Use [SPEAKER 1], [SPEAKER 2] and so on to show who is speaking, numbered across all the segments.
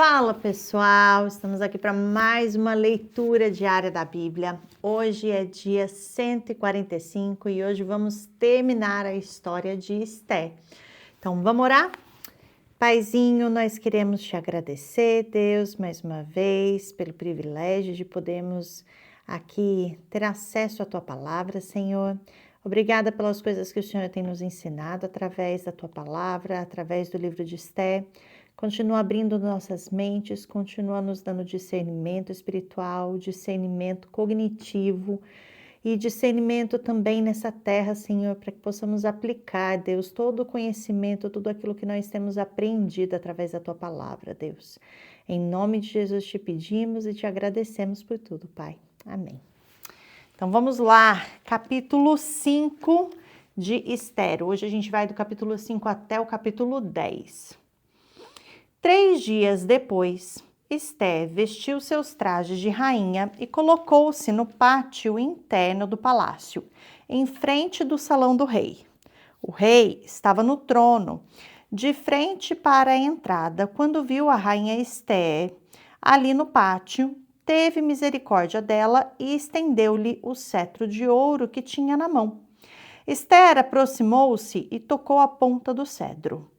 [SPEAKER 1] Fala pessoal, estamos aqui para mais uma leitura diária da Bíblia. Hoje é dia 145 e hoje vamos terminar a história de Esté. Então vamos orar? Paizinho, nós queremos te agradecer, Deus, mais uma vez, pelo privilégio de podermos aqui ter acesso à tua palavra, Senhor. Obrigada pelas coisas que o Senhor tem nos ensinado através da tua palavra, através do livro de Esté. Continua abrindo nossas mentes, continua nos dando discernimento espiritual, discernimento cognitivo e discernimento também nessa terra, Senhor, para que possamos aplicar, Deus, todo o conhecimento, tudo aquilo que nós temos aprendido através da Tua palavra, Deus. Em nome de Jesus te pedimos e te agradecemos por tudo, Pai. Amém. Então vamos lá, capítulo 5 de Esther. Hoje a gente vai do capítulo 5 até o capítulo 10. 3 dias depois, Esté vestiu seus trajes de rainha e colocou-se no pátio interno do palácio, em frente do salão do rei. O rei estava no trono, de frente para a entrada, quando viu a rainha Esté ali no pátio, teve misericórdia dela e estendeu-lhe o cetro de ouro que tinha na mão. Esté aproximou-se e tocou a ponta do cedro.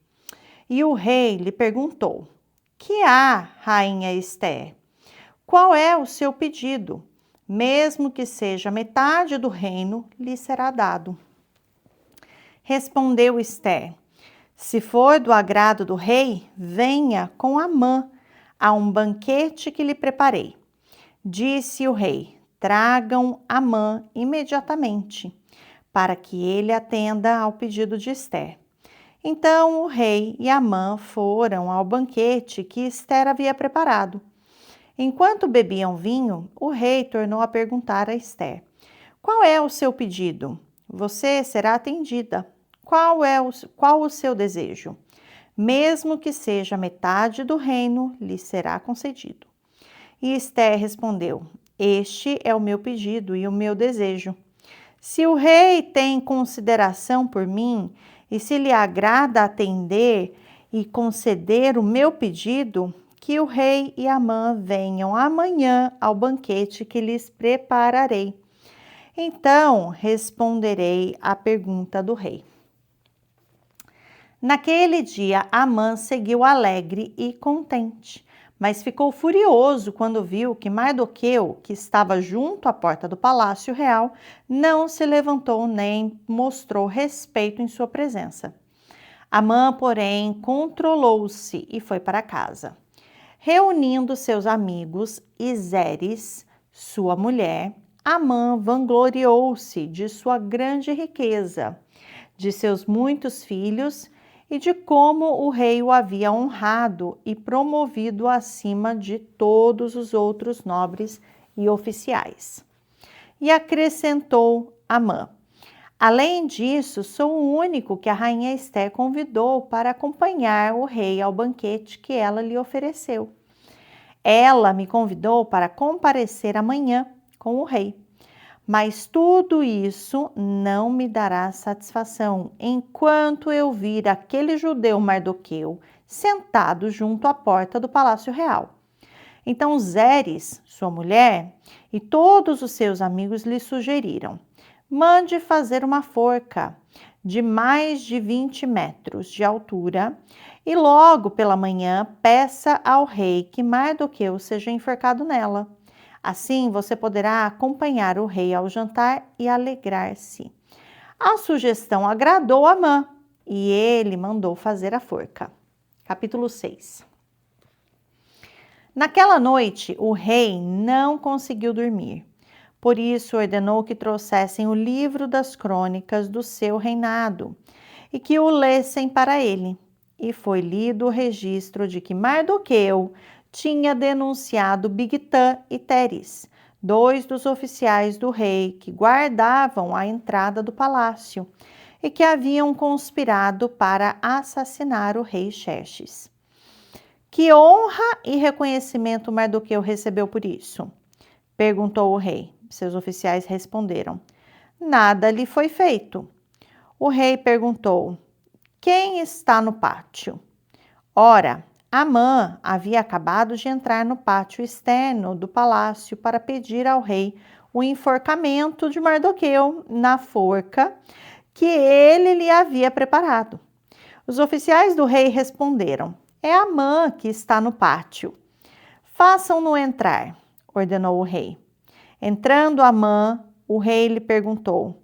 [SPEAKER 1] E o rei lhe perguntou: "Que há, rainha Esté? Qual é o seu pedido? Mesmo que seja metade do reino, lhe será dado." Respondeu Esté: "Se for do agrado do rei, venha com Amã a um banquete que lhe preparei." Disse o rei: "Tragam Amã imediatamente, para que ele atenda ao pedido de Esté." Então o rei e Amã foram ao banquete que Esté havia preparado. Enquanto bebiam vinho, o rei tornou a perguntar a Esté: "Qual é o seu pedido? Você será atendida. Qual o seu desejo? Mesmo que seja metade do reino, lhe será concedido." E Esté respondeu: "Este é o meu pedido e o meu desejo. Se o rei tem consideração por mim, e se lhe agrada atender e conceder o meu pedido, que o rei e Amã venham amanhã ao banquete que lhes prepararei. Então responderei à pergunta do rei." Naquele dia, Amã seguiu alegre e contente, mas ficou furioso quando viu que Mardoqueu, que estava junto à porta do palácio real, não se levantou nem mostrou respeito em sua presença. Amã, porém, controlou-se e foi para casa. Reunindo seus amigos e Zeres, sua mulher, Amã vangloriou-se de sua grande riqueza, de seus muitos filhos e de como o rei o havia honrado e promovido acima de todos os outros nobres e oficiais. E acrescentou Amã: "Além disso, sou o único que a rainha Esté convidou para acompanhar o rei ao banquete que ela lhe ofereceu. Ela me convidou para comparecer amanhã com o rei. Mas tudo isso não me dará satisfação enquanto eu vir aquele judeu Mardoqueu sentado junto à porta do palácio real." Então Zeres, sua mulher, e todos os seus amigos lhe sugeriram: "Mande fazer uma forca de mais de 20 metros de altura e logo pela manhã peça ao rei que Mardoqueu seja enforcado nela. Assim você poderá acompanhar o rei ao jantar e alegrar-se." A sugestão agradou a Amã e ele mandou fazer a forca. Capítulo 6. Naquela noite, o rei não conseguiu dormir. Por isso, ordenou que trouxessem o livro das crônicas do seu reinado e que o lessem para ele. E foi lido o registro de que Mardoqueu tinha denunciado Bigtã e Teres, 2 dos oficiais do rei que guardavam a entrada do palácio e que haviam conspirado para assassinar o rei Xerxes. "Que honra e reconhecimento Mardoqueu recebeu por isso?" perguntou o rei. Seus oficiais responderam: "Nada lhe foi feito." O rei perguntou: "Quem está no pátio?" "Ora, Amã havia acabado de entrar no pátio externo do palácio para pedir ao rei o enforcamento de Mardoqueu na forca que ele lhe havia preparado. Os oficiais do rei responderam: é Amã que está no pátio. Façam-no entrar, ordenou o rei. Entrando Amã, o rei lhe perguntou: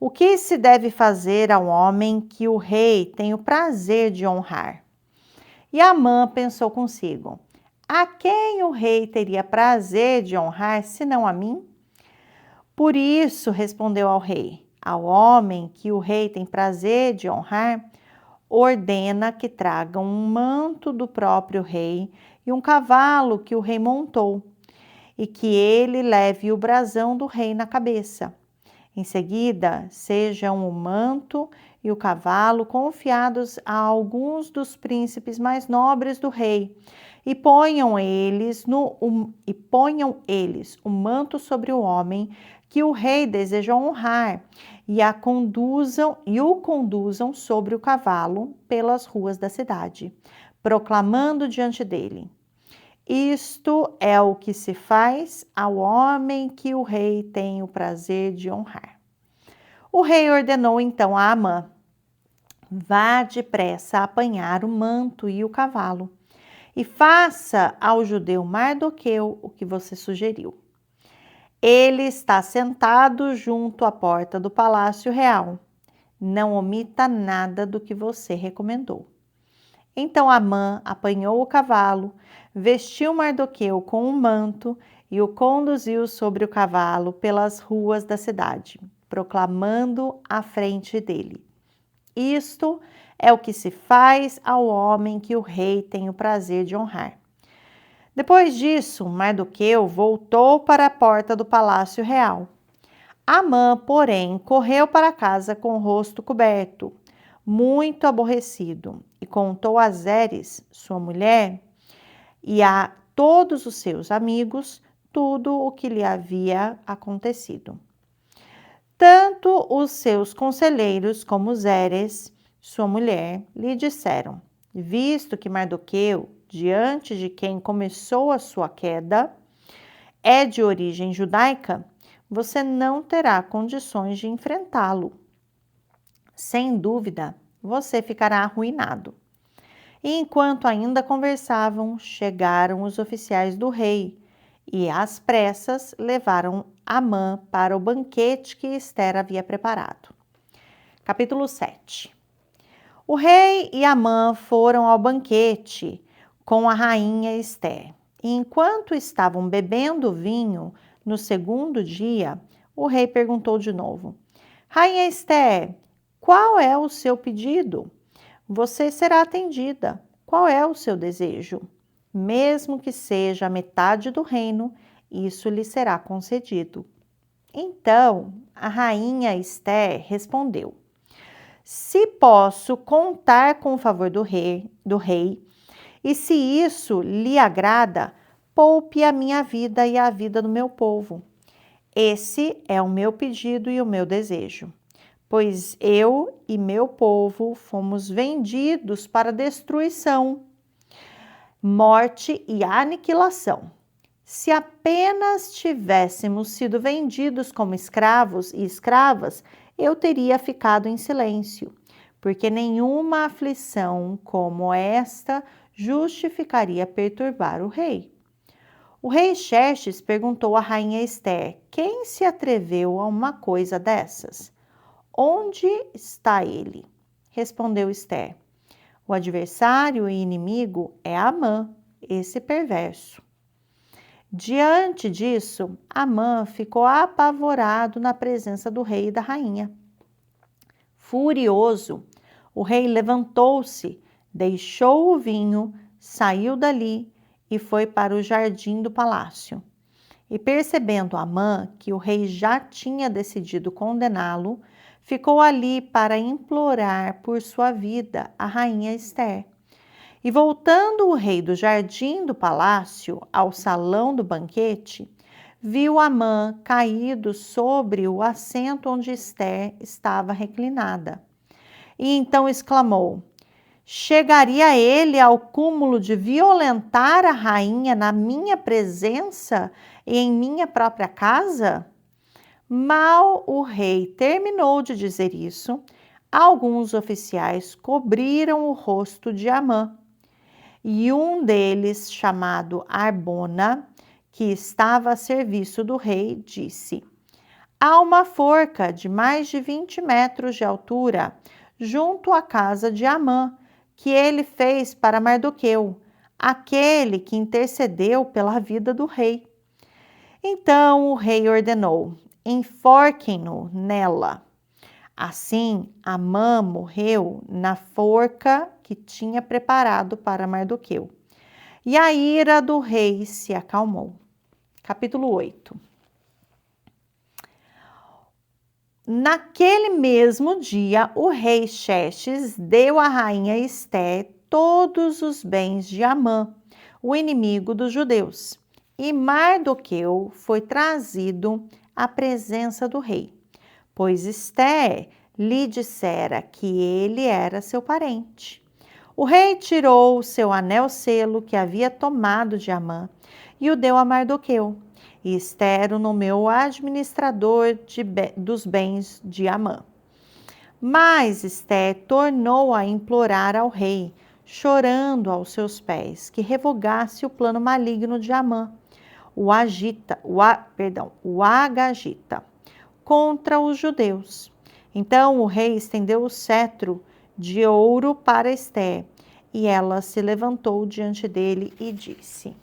[SPEAKER 1] o que se deve fazer ao homem que o rei tem o prazer de honrar? E Amã pensou consigo: a quem o rei teria prazer de honrar, senão a mim? Por isso respondeu ao rei: ao homem que o rei tem prazer de honrar, ordena que tragam um manto do próprio rei e um cavalo que o rei montou, e que ele leve o brasão do rei na cabeça. Em seguida, sejam o manto e o cavalo confiados a alguns dos príncipes mais nobres do rei, e ponham eles o manto sobre o homem que o rei deseja honrar, e o conduzam sobre o cavalo pelas ruas da cidade, proclamando diante dele: isto é o que se faz ao homem que o rei tem o prazer de honrar. O rei ordenou então a Amã: vá depressa apanhar o manto e o cavalo, e faça ao judeu Mardoqueu o que você sugeriu. Ele está sentado junto à porta do palácio real. Não omita nada do que você recomendou. Então Amã apanhou o cavalo, vestiu Mardoqueu com um manto e o conduziu sobre o cavalo pelas ruas da cidade, proclamando à frente dele: isto é o que se faz ao homem que o rei tem o prazer de honrar. Depois disso, Mardoqueu voltou para a porta do palácio real. Amã, porém, correu para casa com o rosto coberto, muito aborrecido, e contou a Zeres, sua mulher, e a todos os seus amigos tudo o que lhe havia acontecido. Tanto os seus conselheiros como Zeres, sua mulher, lhe disseram: visto que Mardoqueu, diante de quem começou a sua queda, é de origem judaica, você não terá condições de enfrentá-lo. Sem dúvida, você ficará arruinado. E enquanto ainda conversavam, chegaram os oficiais do rei e, às pressas, levaram Amã para o banquete que Ester havia preparado. Capítulo 7. O rei e Amã foram ao banquete com a rainha Ester. E enquanto estavam bebendo vinho, no segundo dia, o rei perguntou de novo: Rainha Ester, qual é o seu pedido? Você será atendida. Qual é o seu desejo? Mesmo que seja a metade do reino, isso lhe será concedido. Então, a rainha Ester respondeu: se posso contar com o favor do rei, e se isso lhe agrada, poupe a minha vida e a vida do meu povo. Esse é o meu pedido e o meu desejo, pois eu e meu povo fomos vendidos para destruição, morte e aniquilação. Se apenas tivéssemos sido vendidos como escravos e escravas, eu teria ficado em silêncio, porque nenhuma aflição como esta justificaria perturbar o rei. O rei Xerxes perguntou à rainha Ester: quem se atreveu a uma coisa dessas? Onde está ele? Respondeu Ester: o adversário e inimigo é Amã, esse perverso. Diante disso, Amã ficou apavorado na presença do rei e da rainha. Furioso, o rei levantou-se, deixou o vinho, saiu dali e foi para o jardim do palácio. E percebendo Amã que o rei já tinha decidido condená-lo, ficou ali para implorar por sua vida a rainha Ester. E voltando o rei do jardim do palácio ao salão do banquete, viu Amã caído sobre o assento onde Ester estava reclinada. E então exclamou: Chegaria ele ao cúmulo de violentar a rainha na minha presença e em minha própria casa? Mal o rei terminou de dizer isso, alguns oficiais cobriram o rosto de Amã. E um deles, chamado Arbona, que estava a serviço do rei, disse: há uma forca de mais de 20 metros de altura junto à casa de Amã, que ele fez para Mardoqueu, aquele que intercedeu pela vida do rei. Então o rei ordenou: enforquem-no nela. Assim, Amã morreu na forca que tinha preparado para Mardoqueu. E a ira do rei se acalmou. Capítulo 8. Naquele mesmo dia, o rei Xerxes deu à rainha Esté todos os bens de Amã, o inimigo dos judeus. E Mardoqueu foi trazido à presença do rei, pois Esté lhe dissera que ele era seu parente. O rei tirou o seu anel-selo que havia tomado de Amã e o deu a Mardoqueu. E Esté o nomeou administrador dos bens de Amã. Mas Esté tornou a implorar ao rei, chorando aos seus pés, que revogasse o plano maligno de Amã, o Agagita, contra os judeus. Então o rei estendeu o cetro de ouro para Esté, e ela se levantou diante dele e disse: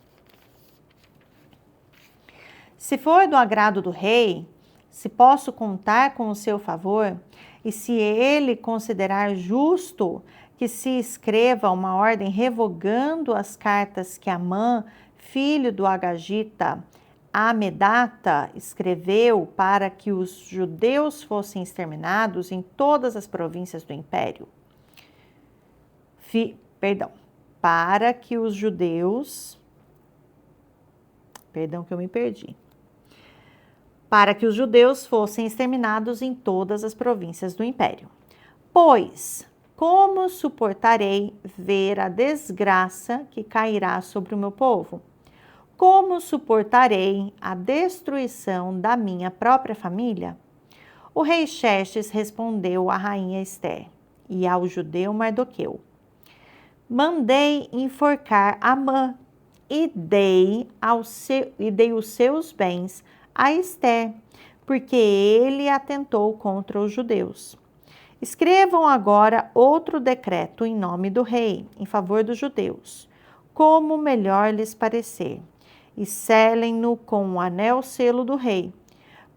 [SPEAKER 1] se for do agrado do rei, se posso contar com o seu favor, e se ele considerar justo que se escreva uma ordem revogando as cartas que Amã, filho do Agagita, Amedata, escreveu para que os judeus fossem exterminados em todas as províncias do império. Para que os judeus... Perdão que eu me perdi. Para que os judeus fossem exterminados em todas as províncias do império. Pois, como suportarei ver a desgraça que cairá sobre o meu povo? Como suportarei a destruição da minha própria família? O rei Xerxes respondeu à rainha Esté e ao judeu Mardoqueu: mandei enforcar Amã e dei os seus bens a Esté, porque ele atentou contra os judeus. Escrevam agora outro decreto em nome do rei, em favor dos judeus, como melhor lhes parecer, e selem-no com o anel-selo do rei,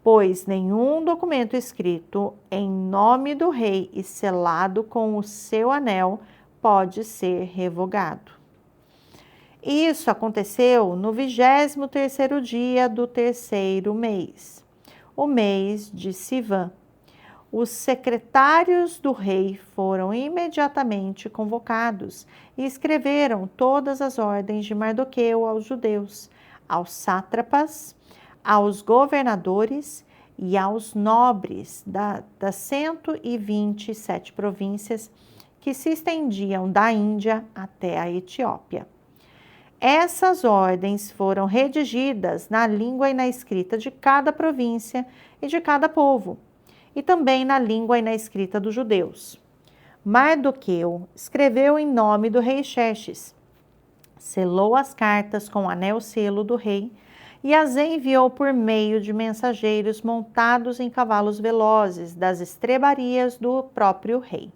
[SPEAKER 1] pois nenhum documento escrito em nome do rei e selado com o seu anel pode ser revogado. Isso aconteceu no 23º dia do terceiro mês, o mês de Sivan. Os secretários do rei foram imediatamente convocados e escreveram todas as ordens de Mardoqueu aos judeus, aos sátrapas, aos governadores e aos nobres das 127 províncias que se estendiam da Índia até a Etiópia. Essas ordens foram redigidas na língua e na escrita de cada província e de cada povo, e também na língua e na escrita dos judeus. Mardoqueu escreveu em nome do rei Xerxes, selou as cartas com o anel-selo do rei e as enviou por meio de mensageiros montados em cavalos velozes das estrebarias do próprio rei.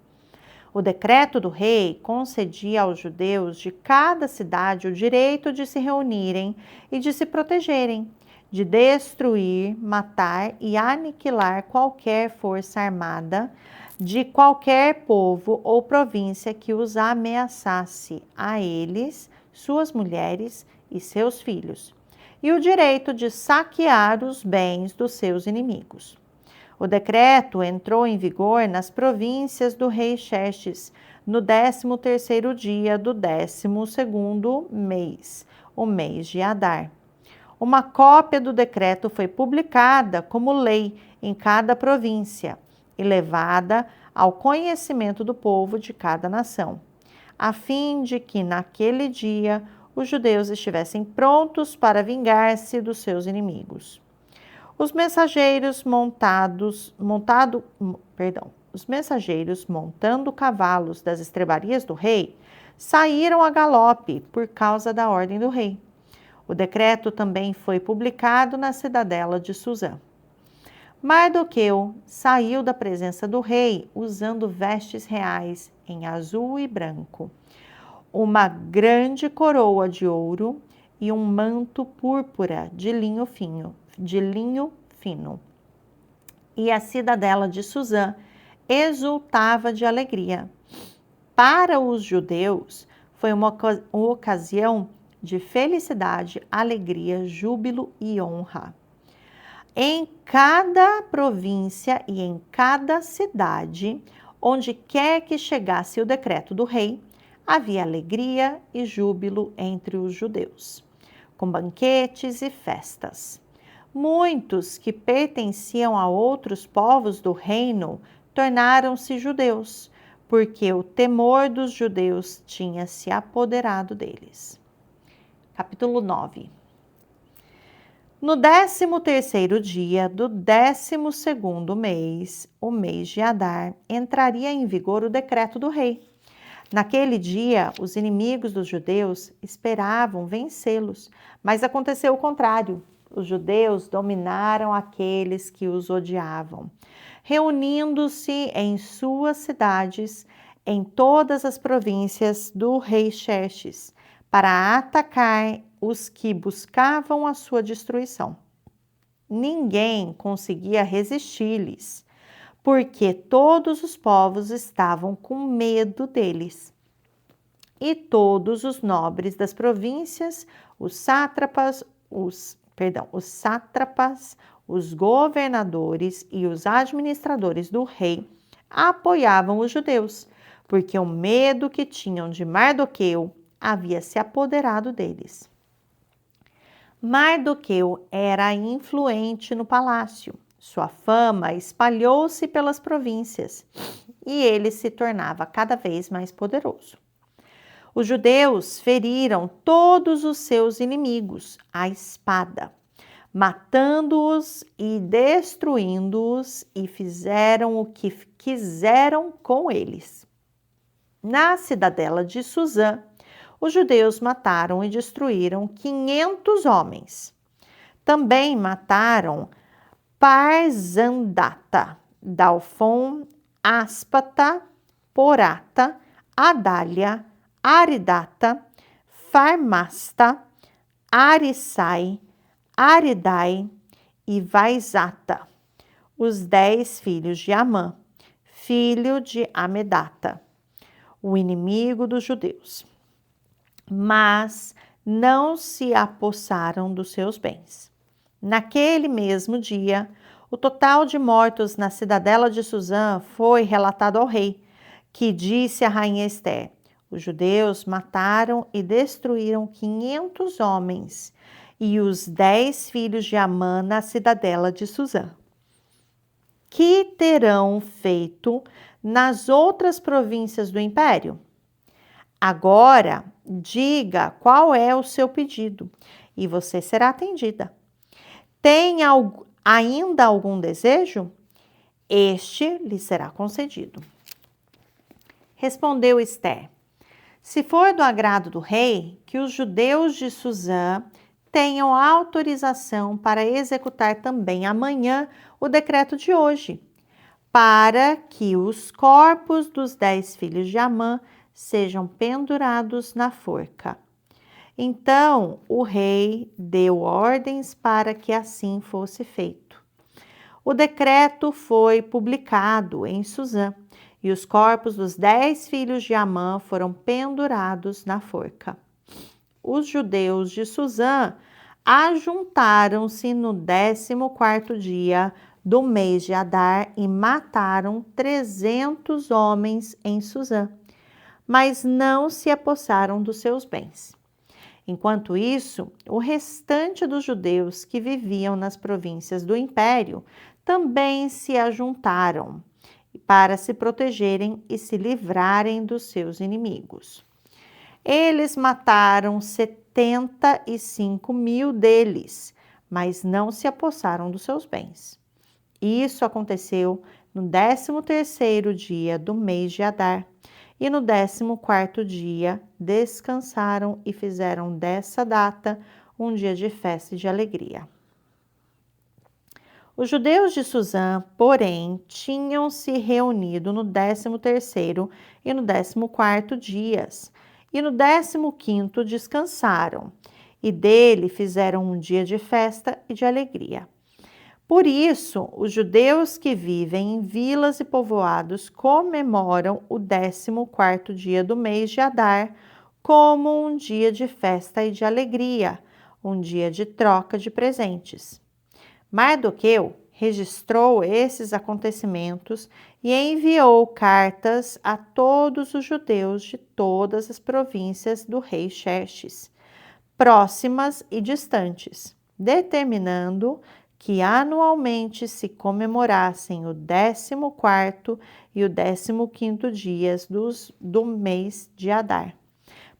[SPEAKER 1] O decreto do rei concedia aos judeus de cada cidade o direito de se reunirem e de se protegerem, de destruir, matar e aniquilar qualquer força armada de qualquer povo ou província que os ameaçasse a eles, suas mulheres e seus filhos, e o direito de saquear os bens dos seus inimigos. O decreto entrou em vigor nas províncias do rei Xerxes no 13º dia do 12º mês, o mês de Adar. Uma cópia do decreto foi publicada como lei em cada província e levada ao conhecimento do povo de cada nação. a fim de que naquele dia os judeus estivessem prontos para vingar-se dos seus inimigos. Os mensageiros montando cavalos das estrebarias do rei, saíram a galope por causa da ordem do rei. O decreto também foi publicado na cidadela de Suzã. Mardoqueu saiu da presença do rei usando vestes reais em azul e branco, uma grande coroa de ouro e um manto púrpura de linho fino. E a cidadela de Suzã exultava de alegria. Para os judeus, foi uma ocasião de felicidade, alegria, júbilo e honra. Em cada província e em cada cidade, onde quer que chegasse o decreto do rei, havia alegria e júbilo entre os judeus, com banquetes e festas. Muitos que pertenciam a outros povos do reino tornaram-se judeus, porque o temor dos judeus tinha se apoderado deles. Capítulo 9. No 13º dia do 12º mês, o mês de Adar, entraria em vigor o decreto do rei. Naquele dia, os inimigos dos judeus esperavam vencê-los, mas aconteceu o contrário. Os judeus dominaram aqueles que os odiavam, reunindo-se em suas cidades, em todas as províncias do rei Xerxes, para atacar os que buscavam a sua destruição. Ninguém conseguia resistir-lhes, porque todos os povos estavam com medo deles. E todos os nobres das províncias, os sátrapas, os governadores e os administradores do rei apoiavam os judeus, porque o medo que tinham de Mardoqueu havia se apoderado deles. Mardoqueu era influente no palácio. Sua fama espalhou-se pelas províncias e ele se tornava cada vez mais poderoso. Os judeus feriram todos os seus inimigos à espada, matando-os e destruindo-os, e fizeram o que quiseram com eles. Na cidadela de Suzã, os judeus mataram e destruíram 500 homens. Também mataram Parzandata, Dalfon, Áspata, Porata, Adália, Aridata, Farmasta, Arissai, Aridai e Vaizata, os 10 filhos de Amã, filho de Amedata, o inimigo dos judeus. Mas não se apossaram dos seus bens. Naquele mesmo dia, o total de mortos na cidadela de Suzã foi relatado ao rei, que disse à rainha Ester: os judeus mataram e destruíram 500 homens e os 10 filhos de Amã na cidadela de Suzã. Que terão feito nas outras províncias do império? Agora, diga qual é o seu pedido e você será atendida. Tem ainda algum desejo? Este lhe será concedido. Respondeu Ester: se for do agrado do rei, que os judeus de Suzã tenham autorização para executar também amanhã o decreto de hoje, para que os corpos dos 10 filhos de Amã sejam pendurados na forca. Então o rei deu ordens para que assim fosse feito. O decreto foi publicado em Suzã, e os corpos dos 10 filhos de Amã foram pendurados na forca. Os judeus de Suzã ajuntaram-se no 14º dia do mês de Adar e mataram 300 homens em Suzã, mas não se apossaram dos seus bens. Enquanto isso, o restante dos judeus que viviam nas províncias do império também se ajuntaram para se protegerem e se livrarem dos seus inimigos. Eles mataram 75.000 deles, mas não se apossaram dos seus bens. Isso aconteceu no 13º dia do mês de Adar, e no 14º dia descansaram e fizeram dessa data um dia de festa e de alegria. Os judeus de Susã, porém, tinham se reunido no 13º e no 14º dias, e no 15º descansaram, e dele fizeram um dia de festa e de alegria. Por isso, os judeus que vivem em vilas e povoados comemoram o 14º dia do mês de Adar como um dia de festa e de alegria, um dia de troca de presentes. Mardoqueu registrou esses acontecimentos e enviou cartas a todos os judeus de todas as províncias do rei Xerxes, próximas e distantes, determinando que anualmente se comemorassem o 14º e o 15º dias do mês de Adar,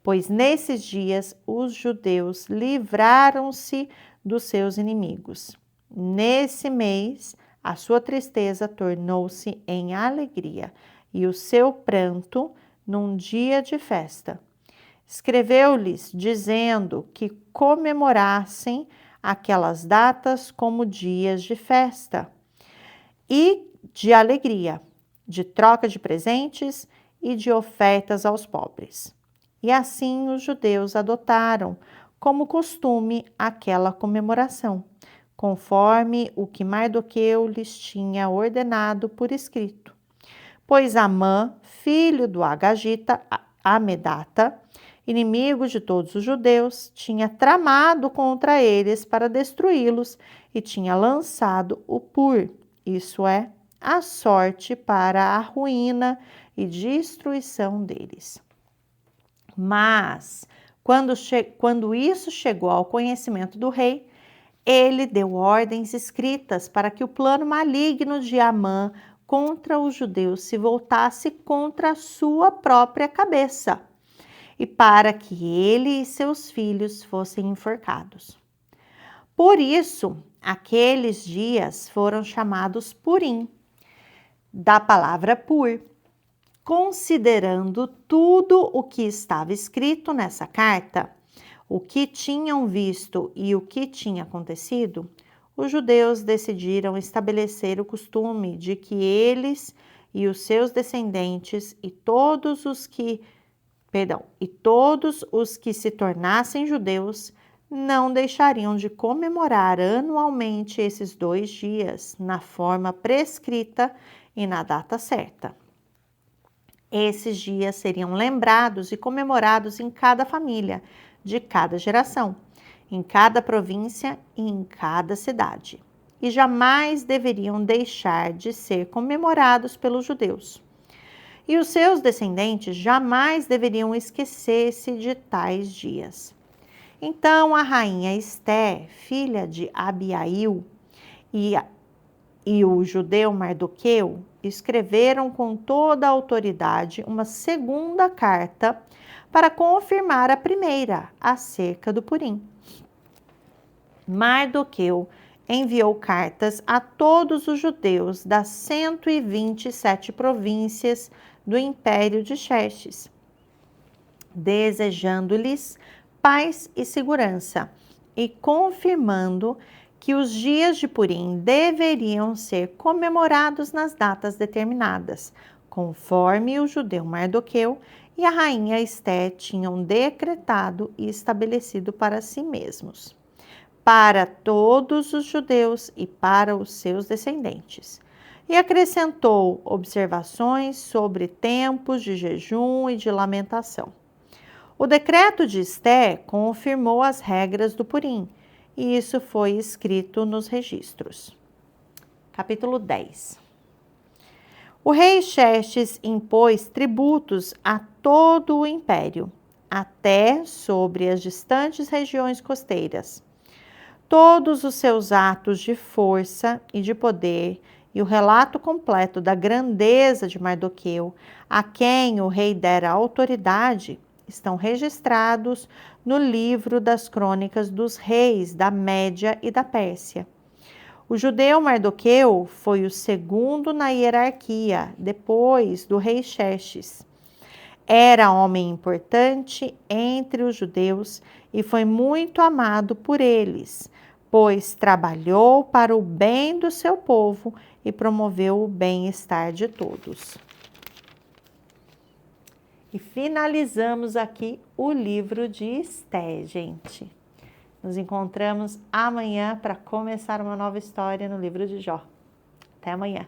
[SPEAKER 1] pois nesses dias os judeus livraram-se dos seus inimigos. Nesse mês, a sua tristeza tornou-se em alegria e o seu pranto num dia de festa. Escreveu-lhes dizendo que comemorassem aquelas datas como dias de festa e de alegria, de troca de presentes e de ofertas aos pobres. E assim os judeus adotaram como costume aquela comemoração, conforme o que Mardoqueu lhes tinha ordenado por escrito. Pois Amã, filho do Agagita Amedata, inimigo de todos os judeus, tinha tramado contra eles para destruí-los e tinha lançado o pur, isso é, a sorte para a ruína e destruição deles. Mas, quando isso chegou ao conhecimento do rei, ele deu ordens escritas para que o plano maligno de Amã contra os judeus se voltasse contra a sua própria cabeça, e para que ele e seus filhos fossem enforcados. Por isso, aqueles dias foram chamados Purim, da palavra pur, considerando tudo o que estava escrito nessa carta, o que tinham visto e o que tinha acontecido, os judeus decidiram estabelecer o costume de que eles e os seus descendentes e todos os que se tornassem judeus não deixariam de comemorar anualmente esses 2 dias na forma prescrita e na data certa. Esses dias seriam lembrados e comemorados em cada família, de cada geração, em cada província e em cada cidade, e jamais deveriam deixar de ser comemorados pelos judeus. E os seus descendentes jamais deveriam esquecer-se de tais dias. Então a rainha Esté, filha de Abiail, e o judeu Mardoqueu escreveram com toda a autoridade uma segunda carta para confirmar a primeira acerca do Purim. Mardoqueu enviou cartas a todos os judeus das 127 províncias do império de Xerxes, desejando-lhes paz e segurança e confirmando que os dias de Purim deveriam ser comemorados nas datas determinadas, conforme o judeu Mardoqueu e a rainha Esté tinham decretado e estabelecido para si mesmos, para todos os judeus e para os seus descendentes. E acrescentou observações sobre tempos de jejum e de lamentação. O decreto de Esté confirmou as regras do Purim, e isso foi escrito nos registros. Capítulo 10. O rei Xerxes impôs tributos a todo o império, até sobre as distantes regiões costeiras. Todos os seus atos de força e de poder e o relato completo da grandeza de Mardoqueu, a quem o rei dera autoridade, estão registrados no livro das Crônicas dos Reis da Média e da Pérsia. O judeu Mardoqueu foi o segundo na hierarquia, depois do rei Xerxes. Era homem importante entre os judeus e foi muito amado por eles, pois trabalhou para o bem do seu povo e promoveu o bem-estar de todos. E finalizamos aqui o livro de Esté, gente. Nos encontramos amanhã para começar uma nova história no livro de Jó. Até amanhã.